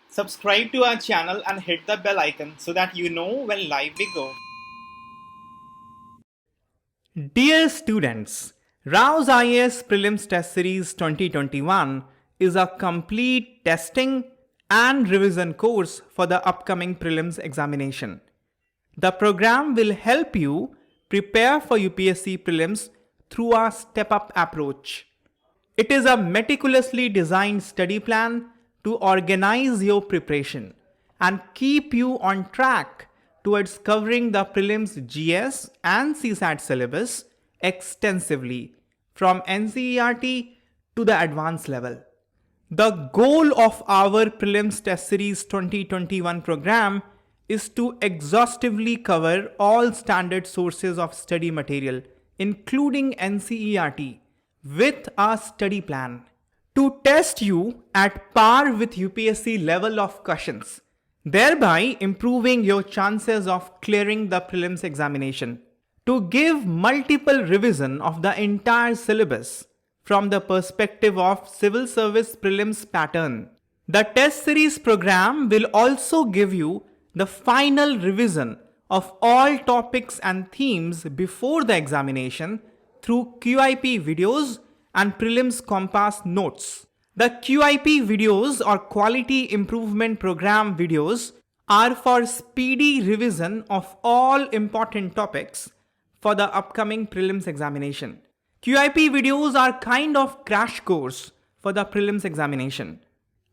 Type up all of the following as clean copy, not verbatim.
Subscribe to our channel and hit the bell icon so that you know when live we go. Dear students, RAU'S Prelims Test Series 2021 is a complete testing and revision course for the upcoming prelims examination. The program will help you prepare for UPSC prelims through a step-up approach. It is a meticulously designed study plan to organize your preparation and keep you on track towards covering the prelims GS and CSAT syllabus extensively from NCERT to the advanced level. The goal of our Prelims Test Series 2021 program is to exhaustively cover all standard sources of study material, including NCERT, with a study plan to test you at par with UPSC level of questions, thereby improving your chances of clearing the prelims examination. To give multiple revision of the entire syllabus from the perspective of civil service prelims pattern. The test series program will also give you the final revision of all topics and themes before the examination through QIP videos and prelims compass notes. The QIP videos or Quality Improvement Program videos are for speedy revision of all important topics for the upcoming prelims examination. QIP videos are kind of crash course for the prelims examination.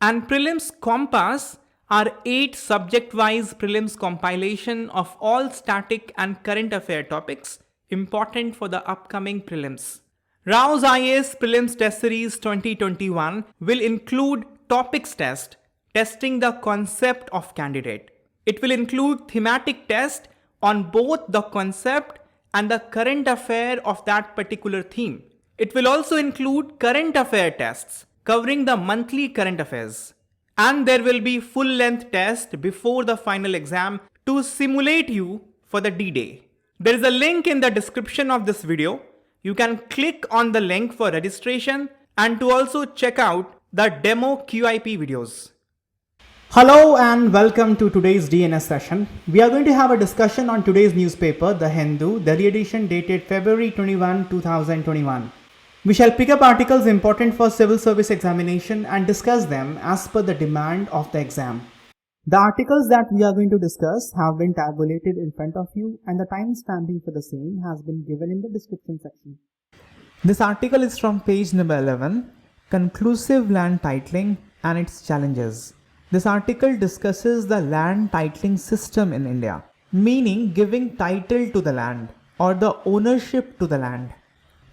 And prelims compass are 8 subject-wise prelims compilation of all static and current affair topics important for the upcoming prelims. RAU'S Prelims Test Series 2021 will include topics test, testing the concept of candidate. It will include thematic test on both the concept and the current affair of that particular theme. It will also include current affair tests covering the monthly current affairs. And there will be full-length test before the final exam to simulate you for the D-Day. There is a link in the description of this video. You can click on the link for registration and to also check out the demo QIP videos. Hello and welcome to today's DNS session. We are going to have a discussion on today's newspaper, The Hindu, Delhi edition dated February 21, 2021. We shall pick up articles important for civil service examination and discuss them as per the demand of the exam. The articles that we are going to discuss have been tabulated in front of you and the time stamping for the same has been given in the description section. This article is from page number 11, Conclusive Land Titling and its Challenges. This article discusses the land titling system in India, meaning giving title to the land or the ownership to the land.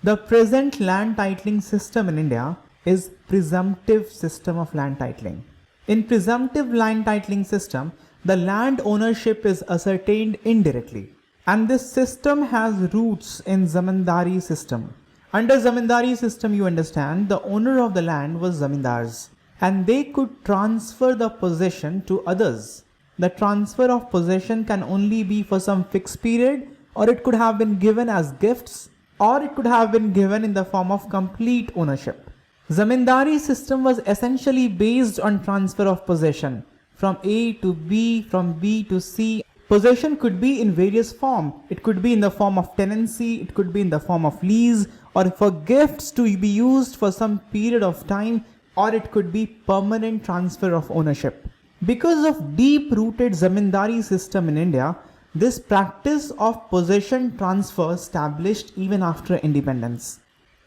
The present land titling system in India is presumptive system of land titling. In presumptive land titling system, the land ownership is ascertained indirectly. And this system has roots in zamindari system. Under zamindari system, you understand, the owner of the land was zamindars and they could transfer the possession to others. The transfer of possession can only be for some fixed period, or it could have been given as gifts, or it could have been given in the form of complete ownership. Zamindari system was essentially based on transfer of possession from A to B, from B to C. Possession could be in various forms. It could be in the form of tenancy, it could be in the form of lease, or for gifts to be used for some period of time, or it could be permanent transfer of ownership. Because of deep-rooted zamindari system in India, this practice of possession transfer established even after independence.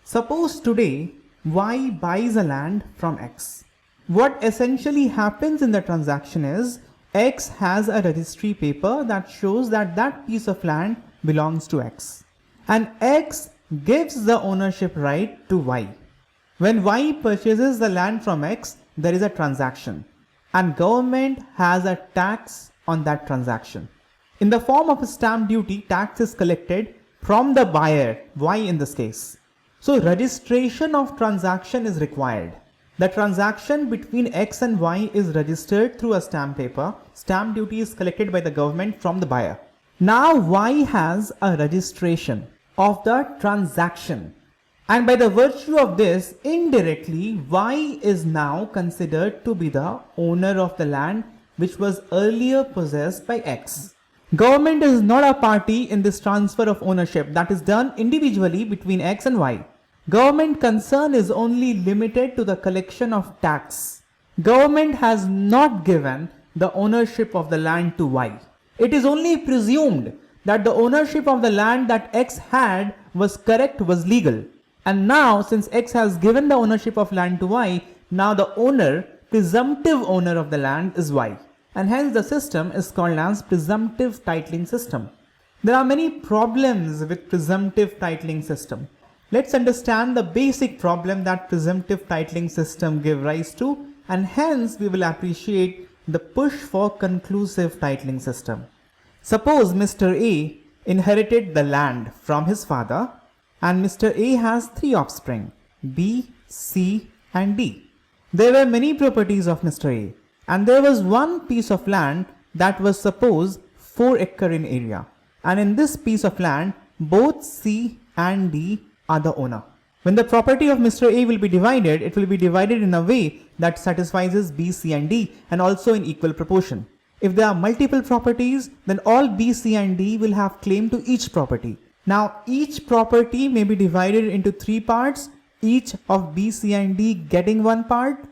Suppose today Y buys a land from X. What essentially happens in the transaction is X has a registry paper that shows that that piece of land belongs to X. And X gives the ownership right to Y. When Y purchases the land from X, there is a transaction. And government has a tax on that transaction. In the form of a stamp duty, tax is collected from the buyer, Y in this case. So registration of transaction is required. The transaction between X and Y is registered through a stamp paper. Stamp duty is collected by the government from the buyer. Now Y has a registration of the transaction. And by the virtue of this, indirectly, Y is now considered to be the owner of the land which was earlier possessed by X. Government is not a party in this transfer of ownership that is done individually between X and Y. Government concern is only limited to the collection of tax. Government has not given the ownership of the land to Y. It is only presumed that the ownership of the land that X had was correct, was legal. And now, since X has given the ownership of land to Y, now the owner, presumptive owner of the land is Y. And hence the system is called as presumptive titling system. There are many problems with presumptive titling system. Let's understand the basic problem that presumptive titling system give rise to, and hence we will appreciate the push for conclusive titling system. Suppose Mr. A inherited the land from his father, and Mr. A has 3 offspring, B, C and D. There were many properties of Mr. A, and there was one piece of land that was suppose 4 acre in area, and in this piece of land both C and D are the owner. When the property of Mr. A will be divided, it will be divided in a way that satisfies B, C and D, and also in equal proportion. If there are multiple properties, then all B, C and D will have claim to each property. Now each property may be divided into 3 parts, each of B, C and D getting 1 part,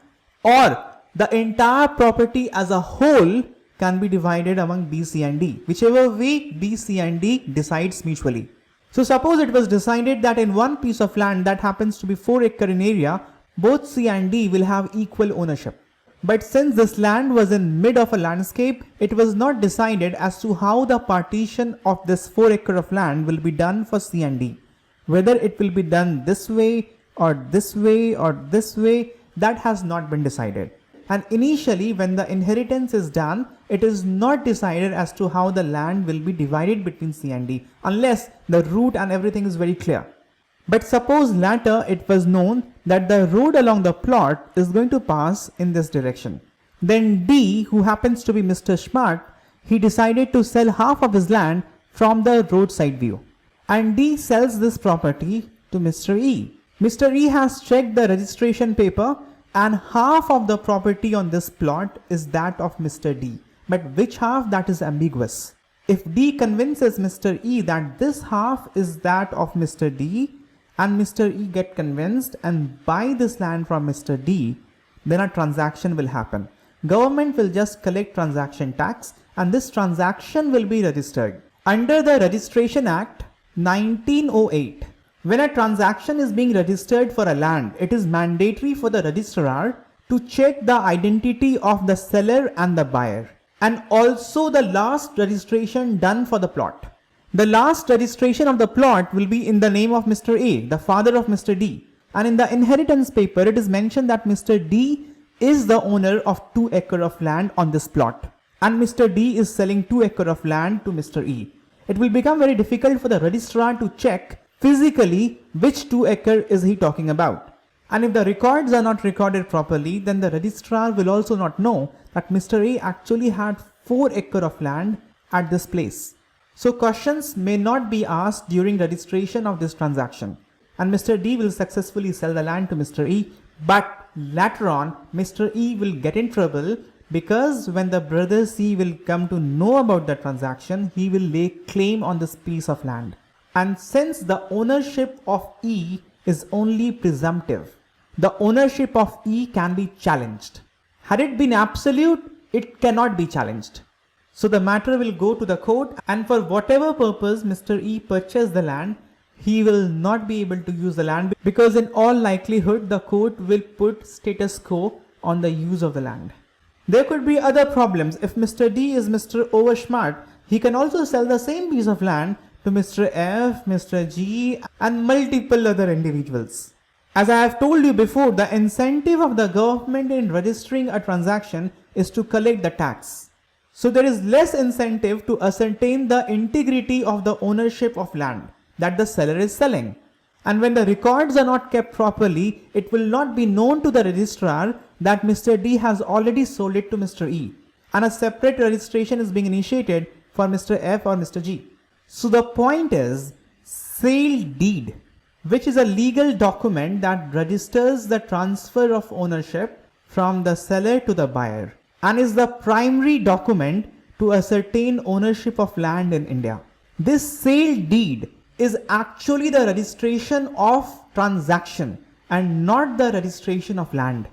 or the entire property as a whole can be divided among B, C and D, whichever way B, C and D decides mutually. So suppose it was decided that in one piece of land that happens to be 4 acre in area, both C and D will have equal ownership. But since this land was in mid of a landscape, it was not decided as to how the partition of this 4 acre of land will be done for C and D. Whether it will be done this way or this way or this way, that has not been decided. And initially when the inheritance is done, it is not decided as to how the land will be divided between C and D, unless the route and everything is very clear. But suppose later it was known that the road along the plot is going to pass in this direction. Then D, who happens to be Mr. Smart, he decided to sell half of his land from the roadside view. And D sells this property to Mr. E. Mr. E has checked the registration paper, and half of the property on this plot is that of Mr. D. But which half, that is ambiguous. If D convinces Mr. E that this half is that of Mr. D, and Mr. E get convinced and buy this land from Mr. D, then a transaction will happen. Government will just collect transaction tax, and this transaction will be registered. Under the Registration Act 1908, when a transaction is being registered for a land, it is mandatory for the registrar to check the identity of the seller and the buyer, and also the last registration done for the plot. The last registration of the plot will be in the name of Mr. A, the father of Mr. D. And in the inheritance paper, it is mentioned that Mr. D is the owner of 2 acre of land on this plot. And Mr. D is selling 2 acre of land to Mr. E. It will become very difficult for the registrar to check physically which 2 acre is he talking about. And if the records are not recorded properly, then the registrar will also not know that Mr. A actually had 4 acre of land at this place. So questions may not be asked during registration of this transaction, and Mr. D will successfully sell the land to Mr. E, but later on Mr. E will get in trouble, because when the brother C will come to know about the transaction, he will lay claim on this piece of land. And since the ownership of E is only presumptive, the ownership of E can be challenged. Had it been absolute, it cannot be challenged. So the matter will go to the court, and for whatever purpose Mr. E purchased the land, he will not be able to use the land, because in all likelihood the court will put status quo on the use of the land. There could be other problems. If Mr. D is Mr. Oversmart, he can also sell the same piece of land to Mr. F, Mr. G and multiple other individuals. As I have told you before, the incentive of the government in registering a transaction is to collect the tax. So there is less incentive to ascertain the integrity of the ownership of land that the seller is selling. And when the records are not kept properly, it will not be known to the registrar that Mr. D has already sold it to Mr. E, and a separate registration is being initiated for Mr. F or Mr. G. So the point is, sale deed, which is a legal document that registers the transfer of ownership from the seller to the buyer and is the primary document to ascertain ownership of land in India. This sale deed is actually the registration of transaction and not the registration of land.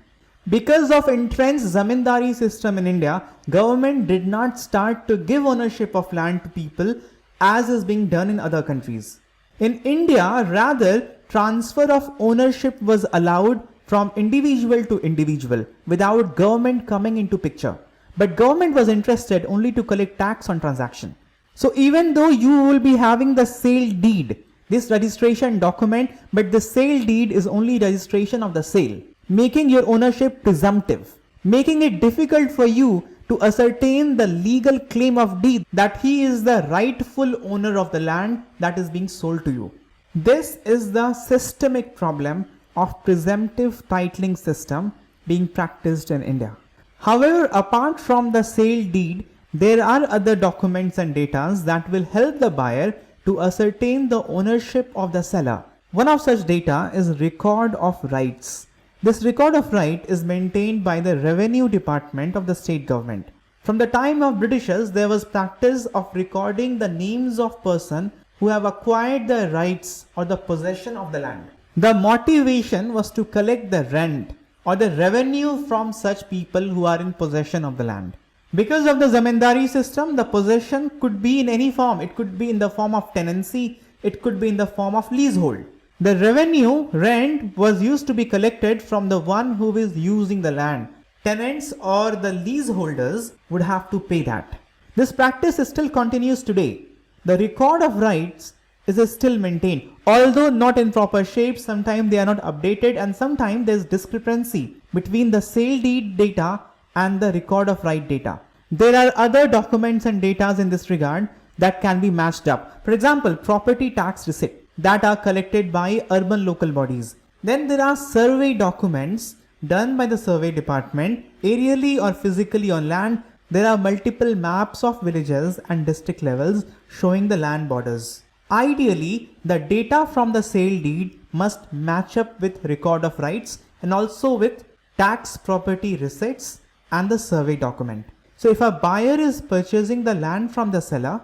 Because of entrenched zamindari system in India, government did not start to give ownership of land to people as is being done in other countries. In India, rather, transfer of ownership was allowed from individual to individual without government coming into picture. But government was interested only to collect tax on transaction. So even though you will be having the sale deed, this registration document, but the sale deed is only registration of the sale, making your ownership presumptive, making it difficult for you to ascertain the legal claim of deed that he is the rightful owner of the land that is being sold to you. This is the systemic problem of presumptive titling system being practiced in India. However, apart from the sale deed, there are other documents and data that will help the buyer to ascertain the ownership of the seller. One of such data is record of rights. This record of right is maintained by the Revenue Department of the state government. From the time of Britishers, there was practice of recording the names of persons who have acquired the rights or the possession of the land. The motivation was to collect the rent or the revenue from such people who are in possession of the land. Because of the zamindari system, the possession could be in any form. It could be in the form of tenancy, it could be in the form of leasehold. The revenue, rent, was used to be collected from the one who is using the land. Tenants or the leaseholders would have to pay that. This practice still continues today. The record of rights is still maintained, although not in proper shape. Sometimes they are not updated and sometimes there is discrepancy between the sale deed data and the record of right data. There are other documents and data in this regard that can be matched up. For example, property tax receipt that are collected by urban local bodies. Then there are survey documents done by the survey department, aerially or physically on land. There are multiple maps of villages and district levels showing the land borders. Ideally, the data from the sale deed must match up with record of rights and also with tax property receipts and the survey document. So if a buyer is purchasing the land from the seller,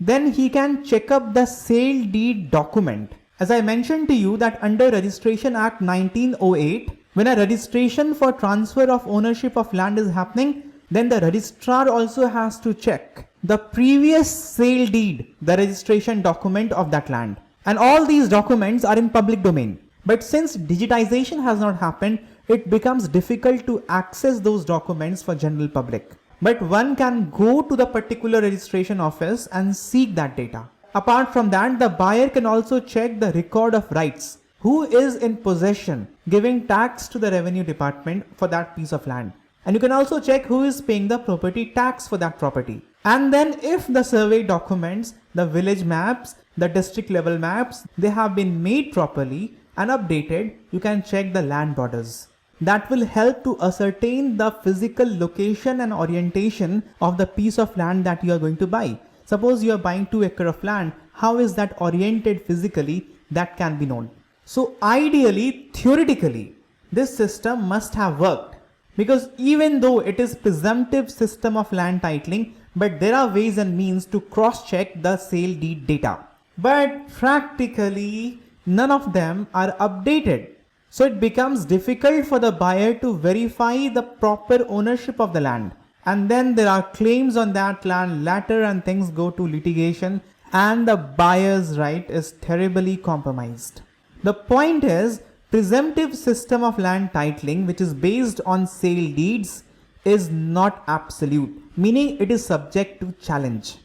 then he can check up the sale deed document. As I mentioned to you that under Registration Act 1908, when a registration for transfer of ownership of land is happening, then the registrar also has to check the previous sale deed, the registration document of that land. And all these documents are in public domain. But since digitization has not happened, it becomes difficult to access those documents for general public. But one can go to the particular registration office and seek that data. Apart from that, the buyer can also check the record of rights. Who is in possession, giving tax to the revenue department for that piece of land. And you can also check who is paying the property tax for that property. And then if the survey documents, the village maps, the district level maps, they have been made properly and updated, you can check the land borders. That will help to ascertain the physical location and orientation of the piece of land that you are going to buy. Suppose you are buying 2 acres of land, how is that oriented physically? That can be known. So ideally, theoretically, this system must have worked, because even though it is presumptive system of land titling, but there are ways and means to cross-check the sale deed data. But practically, none of them are updated. So it becomes difficult for the buyer to verify the proper ownership of the land. And then there are claims on that land later and things go to litigation and the buyer's right is terribly compromised. The point is, presumptive system of land titling, which is based on sale deeds, is not absolute, meaning it is subject to challenge.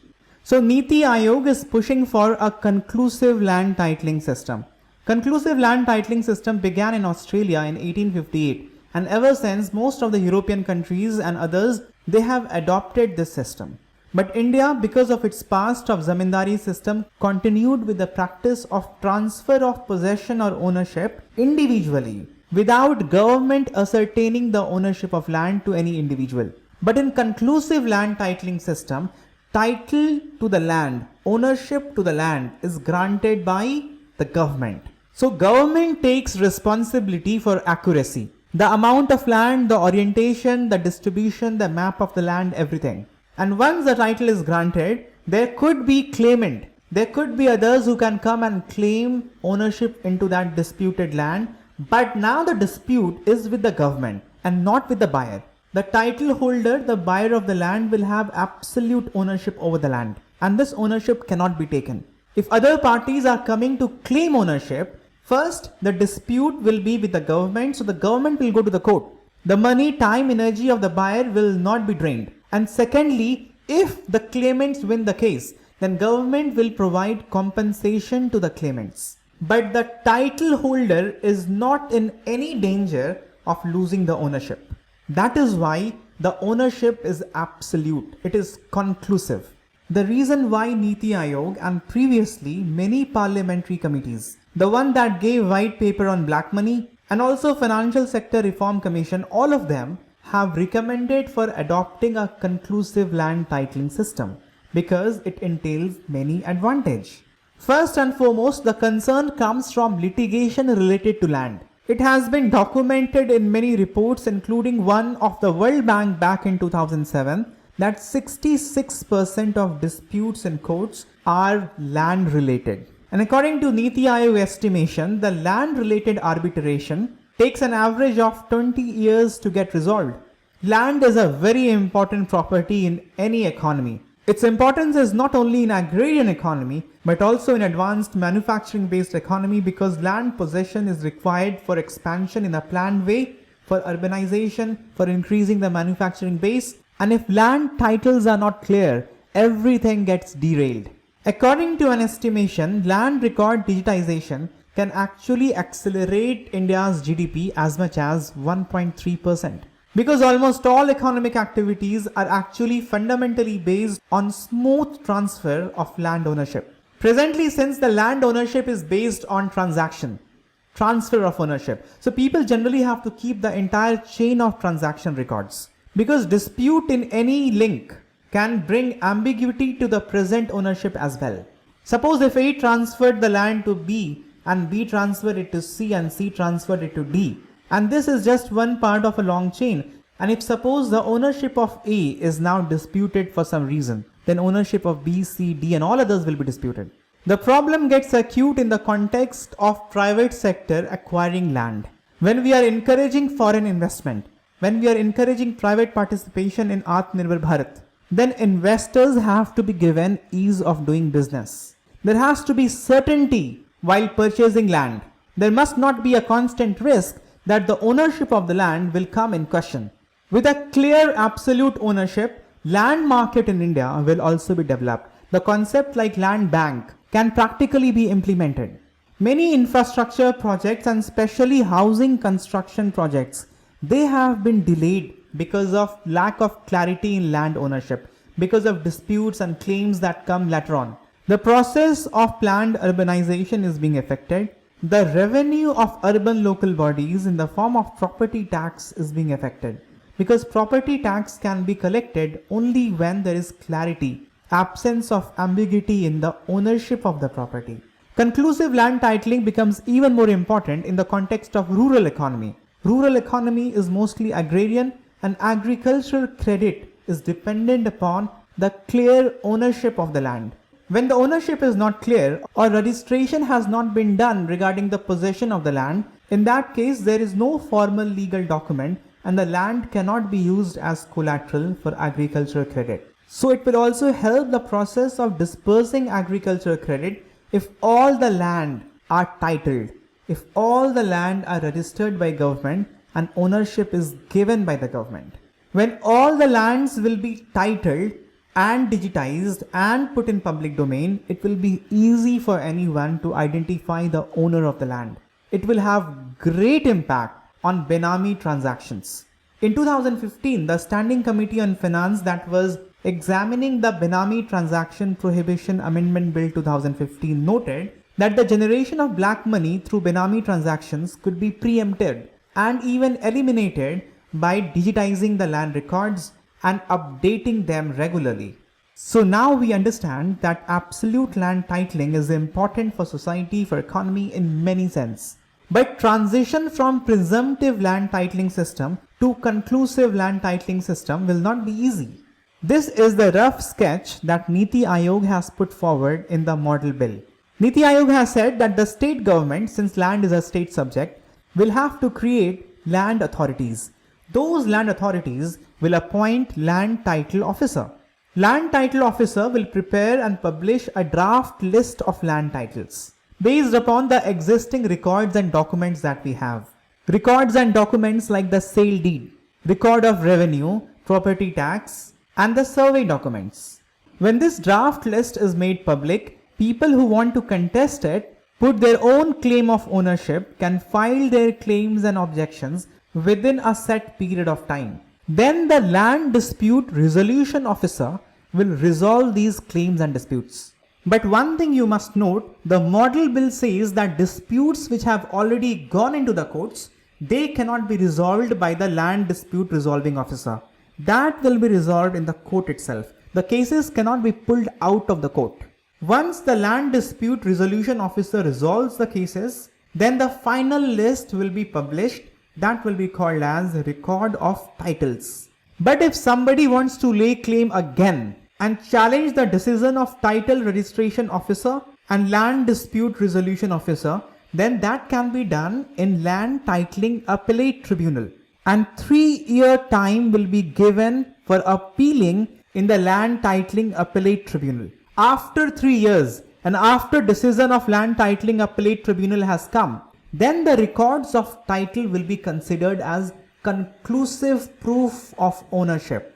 So Niti Aayog is pushing for a conclusive land titling system. Conclusive land titling system began in Australia in 1858, and ever since most of the European countries and others, they have adopted this system. But India, because of its past of zamindari system, continued with the practice of transfer of possession or ownership individually without government ascertaining the ownership of land to any individual. But in conclusive land titling system, title to the land, ownership to the land is granted by The government. So government takes responsibility for accuracy. The amount of land, the orientation, the distribution, the map of the land, everything. And once the title is granted, there could be claimant. There could be others who can come and claim ownership into that disputed land. But now the dispute is with the government and not with the buyer. The title holder, the buyer of the land, will have absolute ownership over the land. And this ownership cannot be taken. If other parties are coming to claim ownership, first, the dispute will be with the government, so the government will go to the court. The money, time, energy of the buyer will not be drained. And secondly, if the claimants win the case, then government will provide compensation to the claimants. But the title holder is not in any danger of losing the ownership. That is why the ownership is absolute. It is conclusive. The reason why Niti Aayog and previously many parliamentary committees, the one that gave white paper on black money and also Financial Sector Reform Commission, all of them have recommended for adopting a conclusive land titling system because it entails many advantages. First and foremost, the concern comes from litigation related to land. It has been documented in many reports, including one of the World Bank back in 2007, that 66% of disputes in courts are land related. And according to Niti Aayog estimation, the land related arbitration takes an average of 20 years to get resolved. Land is a very important property in any economy. Its importance is not only in agrarian economy, but also in advanced manufacturing based economy because land possession is required for expansion in a planned way, for urbanization, for increasing the manufacturing base. And if land titles are not clear, everything gets derailed. According to an estimation, land record digitization can actually accelerate India's GDP as much as 1.3%. Because almost all economic activities are actually fundamentally based on smooth transfer of land ownership. Presently, since the land ownership is based on transfer of ownership, so people generally have to keep the entire chain of transaction records. Because dispute in any link can bring ambiguity to the present ownership as well. Suppose if A transferred the land to B and B transferred it to C and C transferred it to D, and this is just one part of a long chain, and if suppose the ownership of A is now disputed for some reason, then ownership of B, C, D and all others will be disputed. The problem gets acute in the context of private sector acquiring land. When we are encouraging foreign investment, when we are encouraging private participation in Atmanirbhar Bharat, then investors have to be given ease of doing business. There has to be certainty while purchasing land. There must not be a constant risk that the ownership of the land will come in question. With a clear absolute ownership, land market in India will also be developed. The concept like land bank can practically be implemented. Many infrastructure projects and especially housing construction projects, they have been delayed because of lack of clarity in land ownership, because of disputes and claims that come later on. The process of planned urbanization is being affected. The revenue of urban local bodies in the form of property tax is being affected, because property tax can be collected only when there is clarity, absence of ambiguity in the ownership of the property. Conclusive land titling becomes even more important in the context of rural economy. Rural economy is mostly agrarian, and agricultural credit is dependent upon the clear ownership of the land. When the ownership is not clear or registration has not been done regarding the possession of the land, in that case there is no formal legal document and the land cannot be used as collateral for agricultural credit. So it will also help the process of dispersing agricultural credit if all the land are titled, if all the land are registered by government and ownership is given by the government. When all the lands will be titled and digitized and put in public domain, it will be easy for anyone to identify the owner of the land. It will have great impact on Benami transactions. In 2015, the Standing Committee on Finance that was examining the Benami Transaction Prohibition Amendment Bill 2015 noted that the generation of black money through Benami transactions could be preempted and even eliminated by digitizing the land records and updating them regularly. So now we understand that absolute land titling is important for society, for economy in many sense. But transition from presumptive land titling system to conclusive land titling system will not be easy. This is the rough sketch that Niti Aayog has put forward in the model bill. Niti Aayog has said that the state government, since land is a state subject, will have to create land authorities. Those land authorities will appoint land title officer. Land title officer will prepare and publish a draft list of land titles based upon the existing records and documents that we have. Records and documents like the sale deed, record of revenue, property tax, and the survey documents. When this draft list is made public, people who want to contest it, put their own claim of ownership, can file their claims and objections within a set period of time. Then the land dispute resolution officer will resolve these claims and disputes. But one thing you must note, the model bill says that disputes which have already gone into the courts, they cannot be resolved by the land dispute resolving officer. That will be resolved in the court itself. The cases cannot be pulled out of the court. Once the land dispute resolution officer resolves the cases, then the final list will be published. That will be called as record of titles. But if somebody wants to lay claim again and challenge the decision of title registration officer and land dispute resolution officer, then that can be done in land titling appellate tribunal. And 3-year time will be given for appealing in the land titling appellate tribunal. After 3 years and after decision of land titling appellate tribunal has come, then the records of title will be considered as conclusive proof of ownership.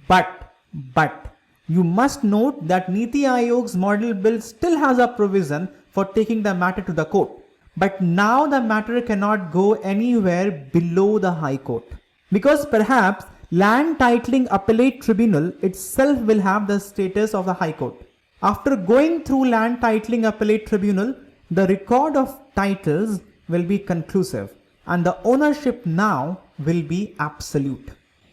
But you must note that Niti Aayog's model bill still has a provision for taking the matter to the court. But now the matter cannot go anywhere below the High Court, because perhaps land titling appellate tribunal itself will have the status of the High Court. After going through land titling appellate tribunal, the record of titles will be conclusive and the ownership now will be absolute.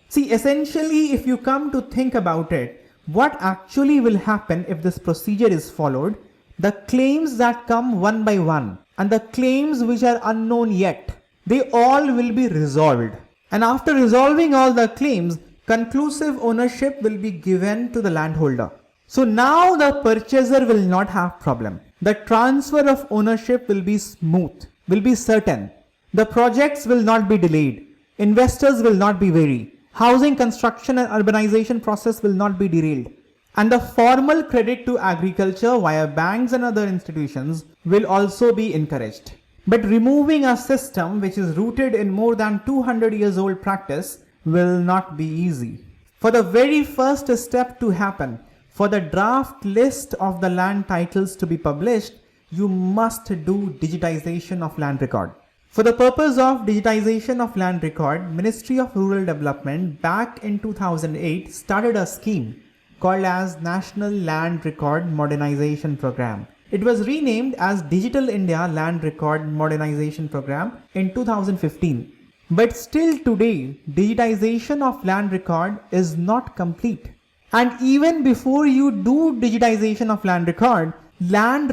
See, essentially, if you come to think about it, what actually will happen if this procedure is followed, the claims that come one by one and the claims which are unknown yet, they all will be resolved. And after resolving all the claims, conclusive ownership will be given to the landholder. So now the purchaser will not have problem. The transfer of ownership will be smooth, will be certain. The projects will not be delayed. Investors will not be wary. Housing construction and urbanization process will not be derailed. And the formal credit to agriculture via banks and other institutions will also be encouraged. But removing a system which is rooted in more than 200 years old practice will not be easy. For the very first step to happen, for the draft list of the land titles to be published, you must do digitization of land record. For the purpose of digitization of land record, Ministry of Rural Development back in 2008 started a scheme called as National Land Record Modernization Program. It was renamed as Digital India Land Record Modernization Program in 2015. But still today, digitization of land record is not complete. And even before you do digitization of land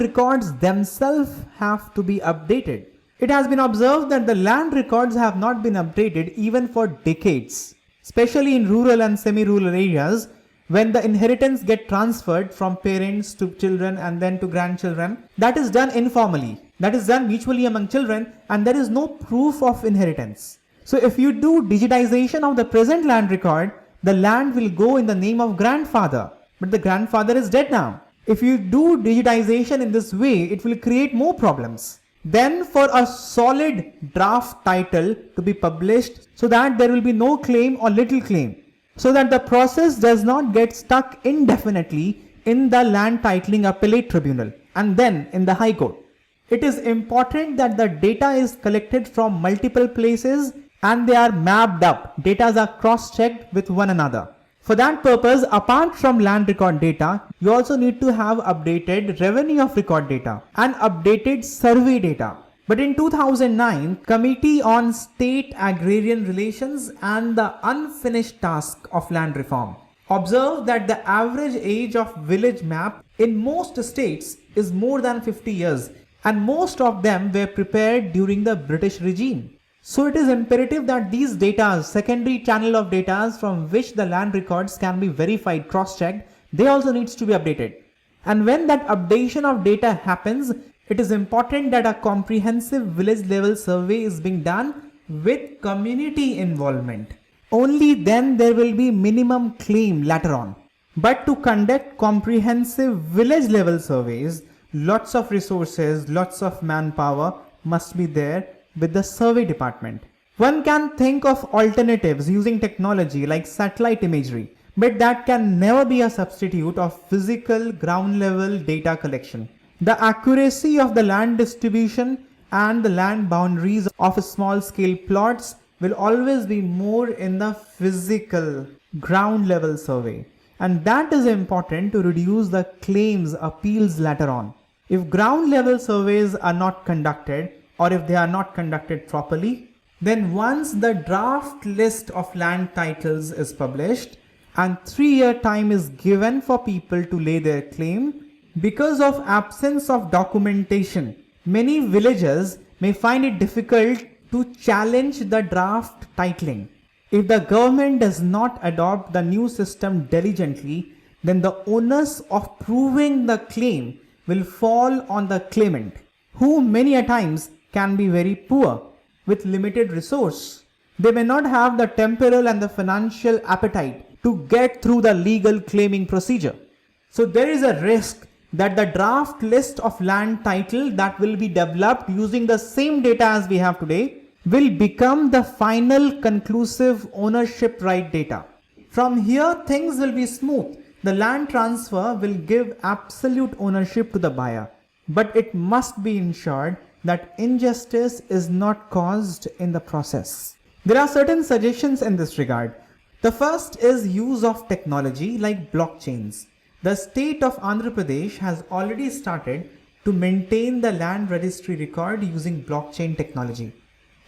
records themselves have to be updated. It has been observed that the land records have not been updated even for decades, especially in rural and semi-rural areas, when the inheritance get transferred from parents to children and then to grandchildren. That is done informally. That is done mutually among children, and there is no proof of inheritance. So if you do digitization of the present land record, the land will go in the name of grandfather, but the grandfather is dead now. If you do digitization in this way, it will create more problems. Then for a solid draft title to be published so that there will be no claim or little claim, so that the process does not get stuck indefinitely in the land titling appellate tribunal and then in the High Court. It is important that the data is collected from multiple places and they are mapped up. Data are cross-checked with one another. For that purpose, apart from land record data, you also need to have updated revenue of record data and updated survey data. But in 2009, Committee on State Agrarian Relations and the Unfinished Task of Land Reform Observe that the average age of village map in most states is more than 50 years, and most of them were prepared during the British regime. So it is imperative that these data, secondary channel of data from which the land records can be verified, cross-checked, they also needs to be updated. And when that updation of data happens, it is important that a comprehensive village level survey is being done with community involvement. Only then there will be minimum claim later on. But to conduct comprehensive village level surveys, lots of resources, lots of manpower must be there with the survey department. One can think of alternatives using technology like satellite imagery, but that can never be a substitute of physical ground level data collection. The accuracy of the land distribution and the land boundaries of small scale plots will always be more in the physical ground level survey, and that is important to reduce the claims appeals later on. If ground level surveys are not conducted, or if they are not conducted properly, then once the draft list of land titles is published and 3-year time is given for people to lay their claim, because of absence of documentation, many villagers may find it difficult to challenge the draft titling. If the government does not adopt the new system diligently, then the onus of proving the claim will fall on the claimant, who many a times can be very poor with limited resource. They may not have the temporal and the financial appetite to get through the legal claiming procedure. So there is a risk that the draft list of land title that will be developed using the same data as we have today will become the final conclusive ownership right data. From here things will be smooth. The land transfer will give absolute ownership to the buyer, but it must be ensured that injustice is not caused in the process. There are certain suggestions in this regard. The first is use of technology like blockchains. The state of Andhra Pradesh has already started to maintain the land registry record using blockchain technology.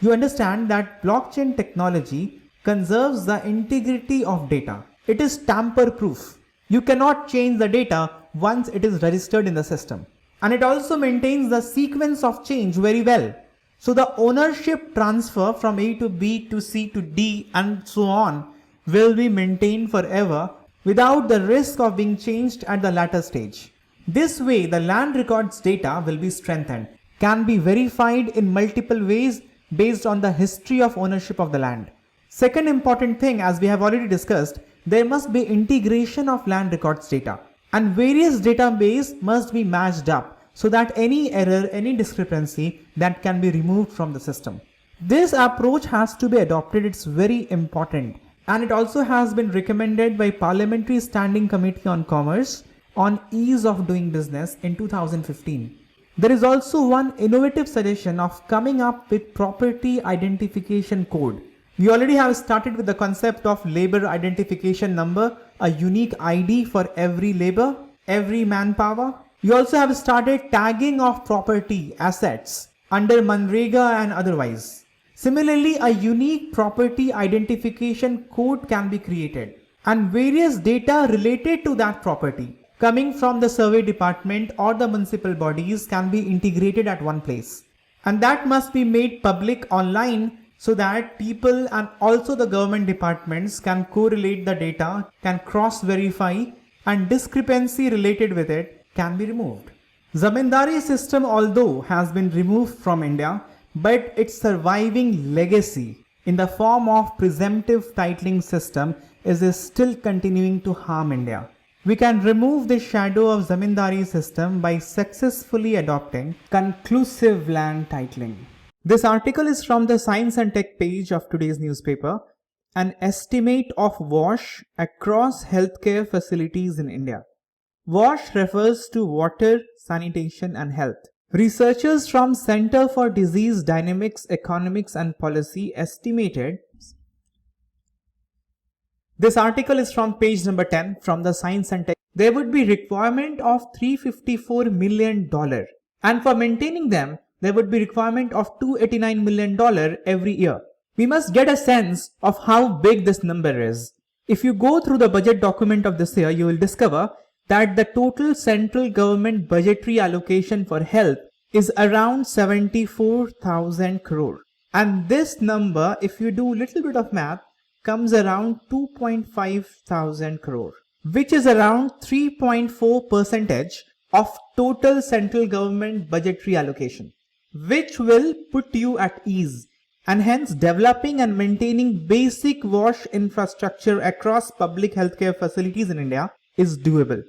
You understand that blockchain technology conserves the integrity of data. It is tamper-proof. You cannot change the data once it is registered in the system. And it also maintains the sequence of change very well. So the ownership transfer from A to B to C to D and so on will be maintained forever without the risk of being changed at the latter stage. This way, the land records data will be strengthened, can be verified in multiple ways based on the history of ownership of the land. Second important thing, as we have already discussed, there must be integration of land records data, and various databases must be matched up so that any error, any discrepancy that can be removed from the system. This approach has to be adopted. It's very important, and it also has been recommended by Parliamentary Standing Committee on Commerce on Ease of Doing Business in 2015. There is also one innovative suggestion of coming up with property identification code. We already have started with the concept of labor identification number, a unique ID for every labor, every manpower. We also have started tagging of property assets under Manrega and otherwise. Similarly, a unique property identification code can be created, and various data related to that property coming from the survey department or the municipal bodies can be integrated at one place. And that must be made public online so that people and also the government departments can correlate the data, can cross-verify, and discrepancy related with it can be removed. Zamindari system, although has been removed from India, but its surviving legacy in the form of presumptive titling system is still continuing to harm India. We can remove the shadow of Zamindari system by successfully adopting conclusive land titling. This article is from the Science and Tech page of today's newspaper. An estimate of WASH across healthcare facilities in India. WASH refers to water, sanitation and health. Researchers from Center for Disease Dynamics, Economics and Policy estimated. This article is from page number 10 from the Science and Tech. There would be requirement of $354 million, and for maintaining them, there would be requirement of $289 million every year. We must get a sense of how big this number is. If you go through the budget document of this year, you will discover that the total central government budgetary allocation for health is around 74,000 crore. And this number, if you do a little bit of math, comes around 2.5 thousand crore, which is around 3.4% of total central government budgetary allocation, which will put you at ease, and hence developing and maintaining basic WASH infrastructure across public healthcare facilities in India is doable.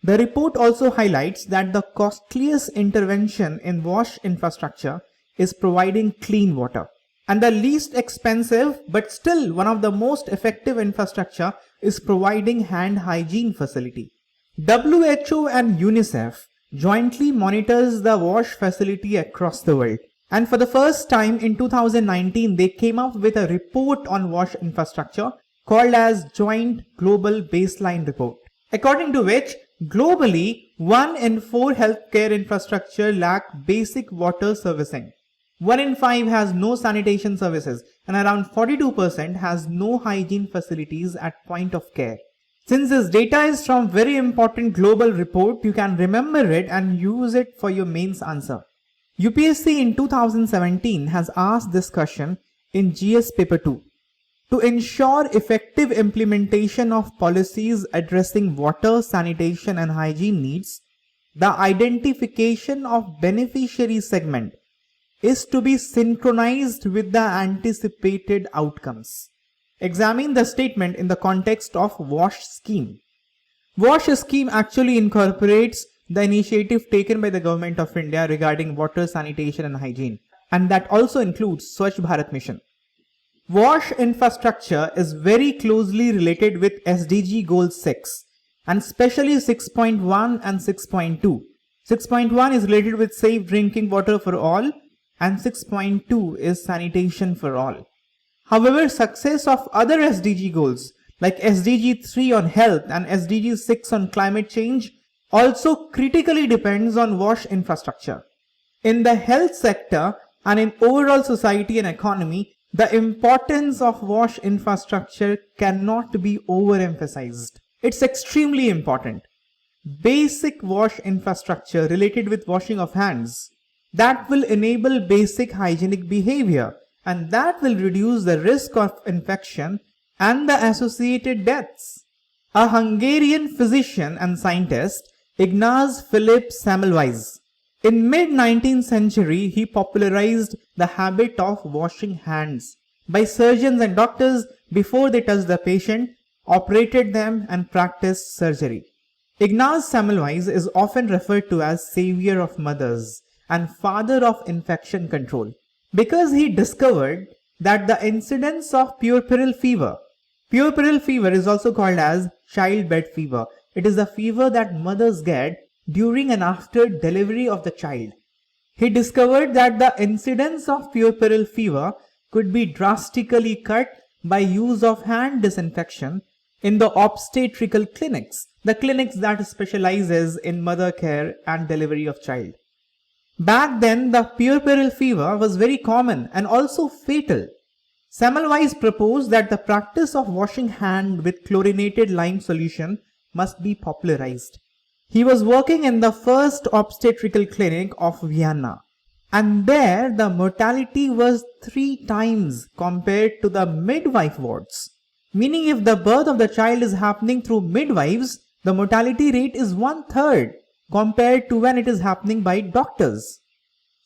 The report also highlights that the costliest intervention in WASH infrastructure is providing clean water, and the least expensive but still one of the most effective infrastructure is providing hand hygiene facility. WHO and UNICEF jointly monitors the WASH facility across the world, and for the first time in 2019 they came up with a report on WASH infrastructure called as Joint Global Baseline Report, according to which globally 1 in 4 healthcare infrastructure lack basic water servicing. 1 in 5 has no sanitation services, and around 42% has no hygiene facilities at point of care. Since this data is from very important global report, you can remember it and use it for your mains answer. UPSC in 2017 has asked this question in GS paper 2. To ensure effective implementation of policies addressing water, sanitation and hygiene needs, the identification of beneficiary segment is to be synchronized with the anticipated outcomes. Examine the statement in the context of WASH scheme. WASH scheme actually incorporates the initiative taken by the Government of India regarding water, sanitation and hygiene, and that also includes Swachh Bharat Mission. WASH infrastructure is very closely related with SDG Goal 6, and especially 6.1 and 6.2. 6.1 is related with safe drinking water for all, and 6.2 is sanitation for all. However, success of other SDG goals like SDG 3 on health and SDG 6 on climate change also critically depends on WASH infrastructure. In the health sector and in overall society and economy, the importance of WASH infrastructure cannot be overemphasized. It's extremely important. Basic WASH infrastructure related with washing of hands, that will enable basic hygienic behavior, and that will reduce the risk of infection and the associated deaths. A Hungarian physician and scientist, Ignaz Philipp Semmelweis, in mid-19th century he popularized the habit of washing hands by surgeons and doctors before they touched the patient, operated them and practiced surgery. Ignaz Semmelweis is often referred to as savior of mothers and father of infection control, because he discovered that the incidence of puerperal fever is also called as childbed fever. It is a fever that mothers get during and after delivery of the child. He discovered that the incidence of puerperal fever could be drastically cut by use of hand disinfection in the obstetrical clinics, the clinics that specializes in mother care and delivery of child. Back then, the puerperal fever was very common and also fatal. Semmelweis proposed that the practice of washing hand with chlorinated lime solution must be popularized. He was working in the first obstetrical clinic of Vienna, and there the mortality was 3 times compared to the midwife wards. Meaning, if the birth of the child is happening through midwives, the mortality rate is 1/3 compared to when it is happening by doctors.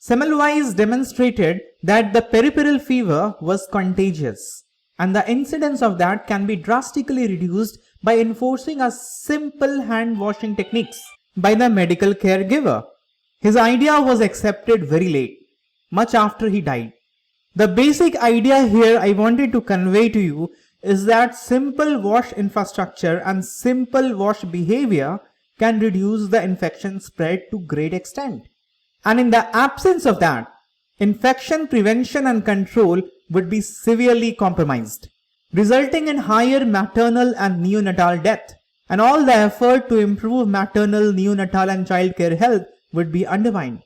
Semmelweis demonstrated that the puerperal fever was contagious, and the incidence of that can be drastically reduced by enforcing a simple hand washing techniques by the medical caregiver. His idea was accepted very late, much after he died. The basic idea here I wanted to convey to you is that simple wash infrastructure and simple wash behavior can reduce the infection spread to great extent. And in the absence of that, infection prevention and control would be severely compromised, resulting in higher maternal and neonatal death, and all the effort to improve maternal, neonatal and child care health would be undermined.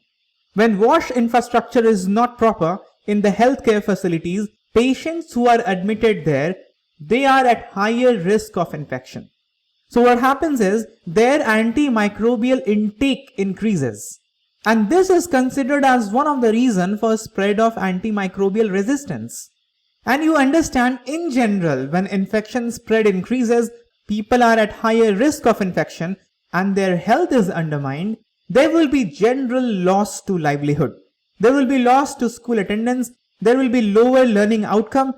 When wash infrastructure is not proper in the healthcare facilities, patients who are admitted there they are at higher risk of infection. So what happens is their antimicrobial intake increases. And this is considered as one of the reasons for spread of antimicrobial resistance. And you understand, in general, when infection spread increases, people are at higher risk of infection and their health is undermined, there will be general loss to livelihood. There will be loss to school attendance, there will be lower learning outcome,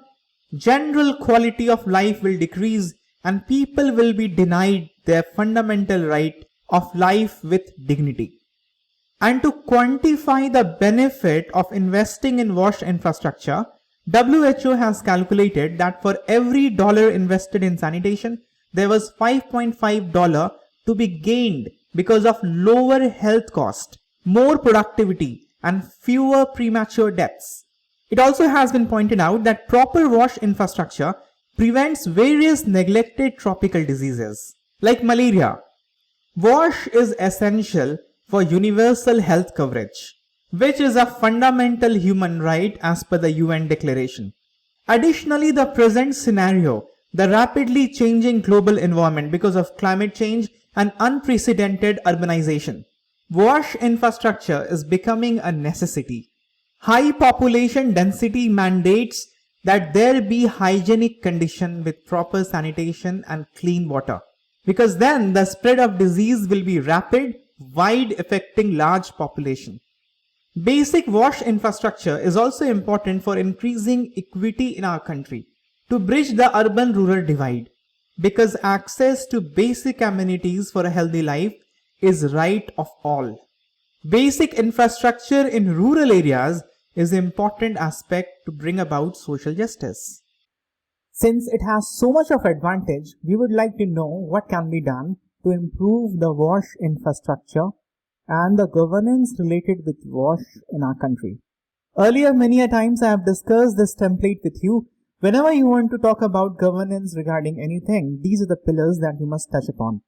general quality of life will decrease, and people will be denied their fundamental right of life with dignity. And to quantify the benefit of investing in WASH infrastructure, WHO has calculated that for every dollar invested in sanitation, there was $5.5 to be gained because of lower health cost, more productivity, and fewer premature deaths. It also has been pointed out that proper WASH infrastructure prevents various neglected tropical diseases like malaria. WASH is essential for universal health coverage, which is a fundamental human right as per the UN Declaration. Additionally, the present scenario, the rapidly changing global environment because of climate change and unprecedented urbanization, WASH infrastructure is becoming a necessity. High population density mandates that there be hygienic condition with proper sanitation and clean water, because then the spread of disease will be rapid, wide, affecting large population. Basic WASH infrastructure is also important for increasing equity in our country, to bridge the urban-rural divide, because access to basic amenities for a healthy life is right of all. Basic infrastructure in rural areas is an important aspect to bring about social justice. Since it has so much of advantage, we would like to know what can be done to improve the WASH infrastructure and the governance related with WASH in our country. Earlier, many a times I have discussed this template with you. Whenever you want to talk about governance regarding anything, these are the pillars that you must touch upon.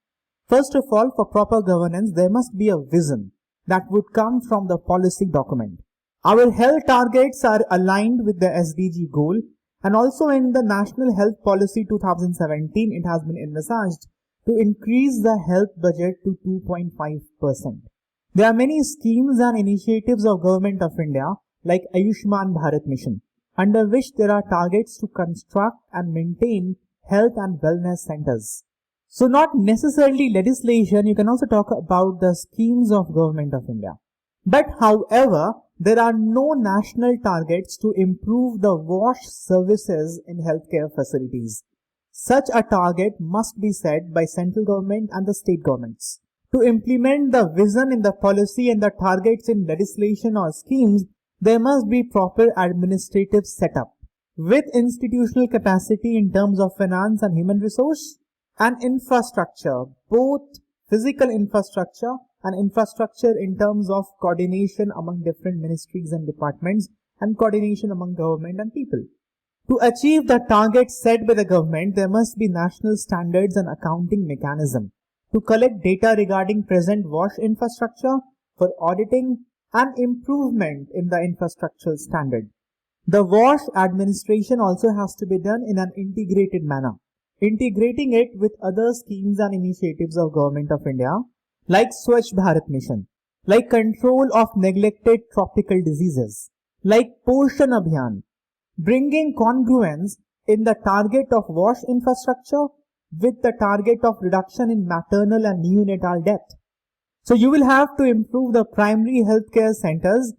First of all, for proper governance, there must be a vision that would come from the policy document. Our health targets are aligned with the SDG goal, and also in the National Health Policy 2017, it has been envisaged to increase the health budget to 2.5%. There are many schemes and initiatives of Government of India like Ayushman Bharat Mission, under which there are targets to construct and maintain health and wellness centers. So not necessarily legislation, you can also talk about the schemes of Government of India. But however, there are no national targets to improve the WASH services in healthcare facilities. Such a target must be set by central government and the state governments. To implement the vision in the policy and the targets in legislation or schemes, there must be proper administrative setup with institutional capacity in terms of finance and human resource and infrastructure, both physical infrastructure and infrastructure in terms of coordination among different ministries and departments and coordination among government and people. To achieve the targets set by the government, there must be national standards and accounting mechanism to collect data regarding present WASH infrastructure for auditing and improvement in the infrastructural standard. The WASH administration also has to be done in an integrated manner, integrating it with other schemes and initiatives of Government of India like Swachh Bharat Mission, like control of neglected tropical diseases, like Poshan Abhiyan, bringing congruence in the target of WASH infrastructure with the target of reduction in maternal and neonatal death. So you will have to improve the primary healthcare centers,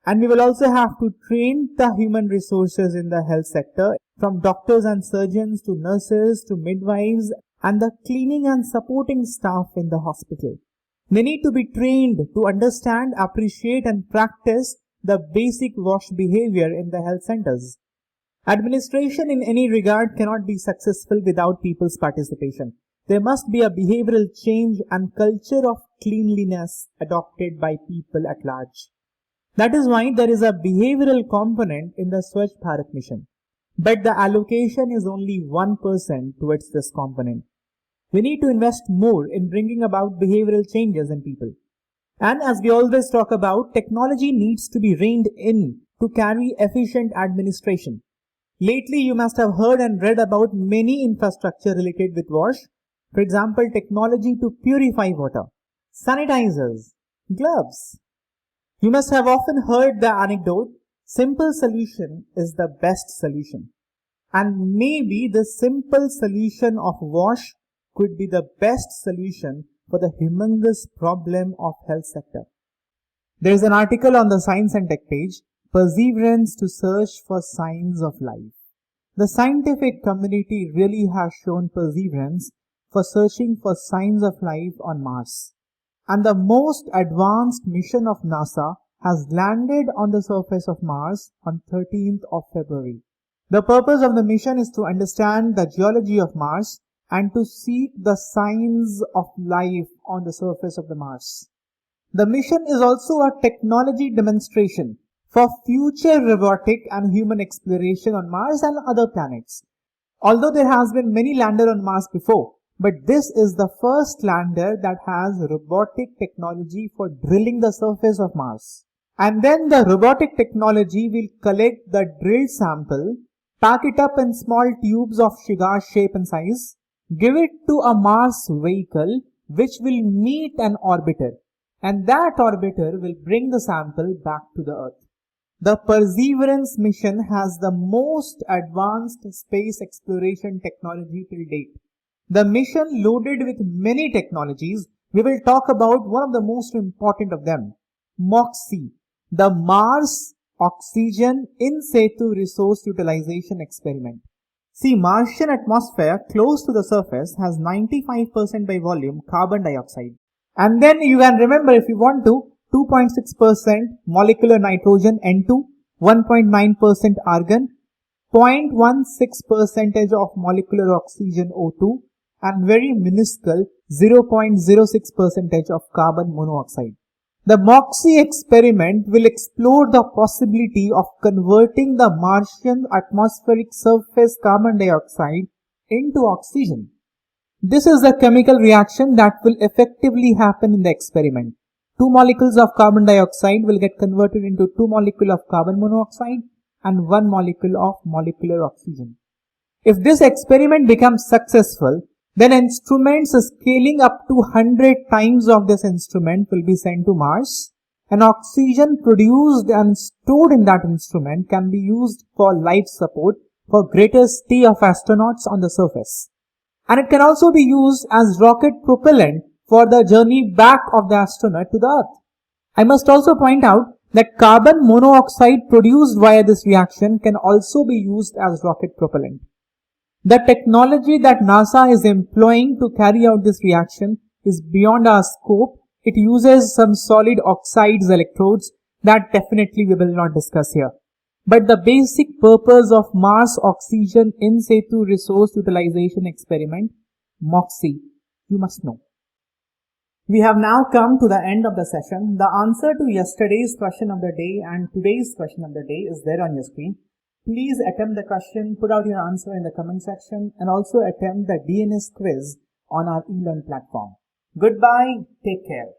and we will also have to train the human resources in the health sector, from doctors and surgeons to nurses to midwives and the cleaning and supporting staff in the hospital. They need to be trained to understand, appreciate and practice the basic WASH behavior in the health centers. Administration in any regard cannot be successful without people's participation. There must be a behavioral change and culture of cleanliness adopted by people at large. That is why there is a behavioral component in the Swachh Bharat Mission. But the allocation is only 1% towards this component. We need to invest more in bringing about behavioral changes in people. And as we always talk about, technology needs to be reined in to carry efficient administration. Lately, you must have heard and read about many infrastructure related with wash. For example, technology to purify water, sanitizers, gloves. You must have often heard the anecdote, simple solution is the best solution. And maybe the simple solution of wash could be the best solution for the humongous problem of health sector. There is an article on the Science and Tech page, Perseverance to Search for Signs of Life. The scientific community really has shown perseverance for searching for signs of life on Mars. And the most advanced mission of NASA has landed on the surface of Mars on 13th of February. The purpose of the mission is to understand the geology of Mars and to seek the signs of life on the surface of the Mars. The mission is also a technology demonstration for future robotic and human exploration on Mars and other planets. Although there has been many landers on Mars before, but this is the first lander that has robotic technology for drilling the surface of Mars. And then the robotic technology will collect the drilled sample, pack it up in small tubes of cigar shape and size, give it to a Mars vehicle which will meet an orbiter, and that orbiter will bring the sample back to the Earth. The Perseverance mission has the most advanced space exploration technology till date. The mission loaded with many technologies. We will talk about one of the most important of them, MOXIE, the Mars Oxygen In Situ Resource Utilization Experiment. See, Martian atmosphere close to the surface has 95% by volume carbon dioxide. And then you can remember, if you want to, 2.6% molecular nitrogen N2, 1.9% argon, 0.16% of molecular oxygen O2, and very minuscule 0.06% of carbon monoxide. The MOXIE experiment will explore the possibility of converting the Martian atmospheric surface carbon dioxide into oxygen. This is the chemical reaction that will effectively happen in the experiment. 2 molecules of carbon dioxide will get converted into 2 molecules of carbon monoxide and 1 molecule of molecular oxygen. If this experiment becomes successful, then instruments scaling up to 100 times of this instrument will be sent to Mars, and oxygen produced and stored in that instrument can be used for life support for greater stay of astronauts on the surface. And it can also be used as rocket propellant for the journey back of the astronaut to the Earth. I must also point out that carbon monoxide produced via this reaction can also be used as rocket propellant. The technology that NASA is employing to carry out this reaction is beyond our scope. It uses some solid oxides electrodes that definitely we will not discuss here. But the basic purpose of Mars Oxygen In Situ Resource Utilization Experiment, MOXIE, you must know. We have now come to the end of the session. The answer to yesterday's question of the day and today's question of the day is there on your screen. Please attempt the question, put out your answer in the comment section, and also attempt the DNS quiz on our ELEARN platform. Goodbye, take care.